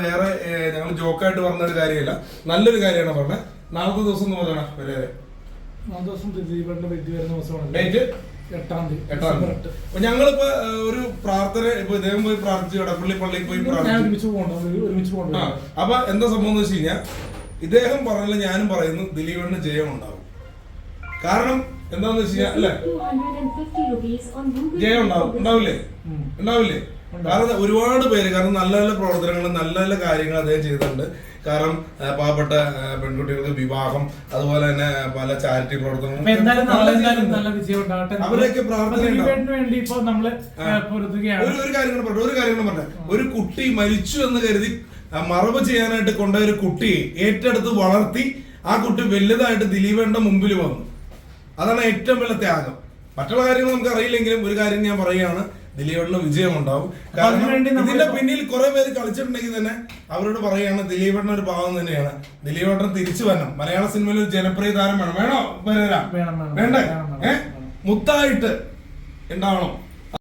വേറെ ഞങ്ങൾ ജോക്കായിട്ട് പറഞ്ഞൊരു കാര്യമല്ല, നല്ലൊരു കാര്യമാണ് പറഞ്ഞത്. നാളത്തെ ദിവസം എന്ന് പറഞ്ഞാ ഡേറ്റ് 8-ാം തീയതി. അപ്പൊ ഞങ്ങളിപ്പോ ഒരു പ്രാർത്ഥന ഇപ്പൊ ഇദ്ദേഹം പോയി പ്രാർത്ഥിച്ചു, എടപ്പള്ളി പള്ളിയിൽ പോയി പ്രാർത്ഥിച്ചു. അപ്പൊ എന്താ സംഭവം എന്ന് വെച്ച് കഴിഞ്ഞാൽ ഇദ്ദേഹം പറഞ്ഞില്ല, ഞാനും പറയുന്നു ദിലീപേട്ടന് ജയം ഉണ്ടാവും. കാരണം എന്താന്ന് വെച്ച് കഴിഞ്ഞാൽ അല്ലെ, ജയം ഉണ്ടാവില്ലേ? കാരണം ഒരുപാട് പേര്, കാരണം നല്ല നല്ല പ്രവർത്തനങ്ങൾ, നല്ല നല്ല കാര്യങ്ങൾ അദ്ദേഹം ചെയ്തിട്ടുണ്ട്. കാരണം പാവപ്പെട്ട പെൺകുട്ടികൾക്ക് വിവാഹം, അതുപോലെ തന്നെ പല ചാരിറ്റി പ്രവർത്തനങ്ങളും, അവരൊക്കെ പ്രാർത്ഥന. ഒരു കാര്യം പറഞ്ഞ, ഒരു കുട്ടി മരിച്ചു എന്ന് കരുതി മറവ് ചെയ്യാനായിട്ട് കൊണ്ടുപോയ ഒരു കുട്ടിയെ ഏറ്റെടുത്ത് വളർത്തി ആ കുട്ടി വലുതായിട്ട് ദിലീപേട്ടന്റെ മുമ്പിൽ വന്നു. അതാണ് ഏറ്റവും വലിയ ത്യാഗം. മറ്റുള്ള കാര്യങ്ങൾ നമുക്ക് അറിയില്ലെങ്കിലും ഒരു കാര്യം ഞാൻ പറയുകയാണ്, ദിലീപേട്ടന് വിജയം ഉണ്ടാവും. കാരണം ഇതിന്റെ പിന്നിൽ കുറെ പേര് കളിച്ചിട്ടുണ്ടെങ്കിൽ തന്നെ അവരോട് പറയുകയാണ് ദിലീപേട്ടൻ ഒരു പാവം തന്നെയാണ്. ദിലീപേട്ടൻ തിരിച്ചു വരണം. മലയാള സിനിമയിൽ ഒരു ജനപ്രിയ താരം വേണം. വേണ്ടേ? മുത്തായിട്ട് ഉണ്ടാവണം.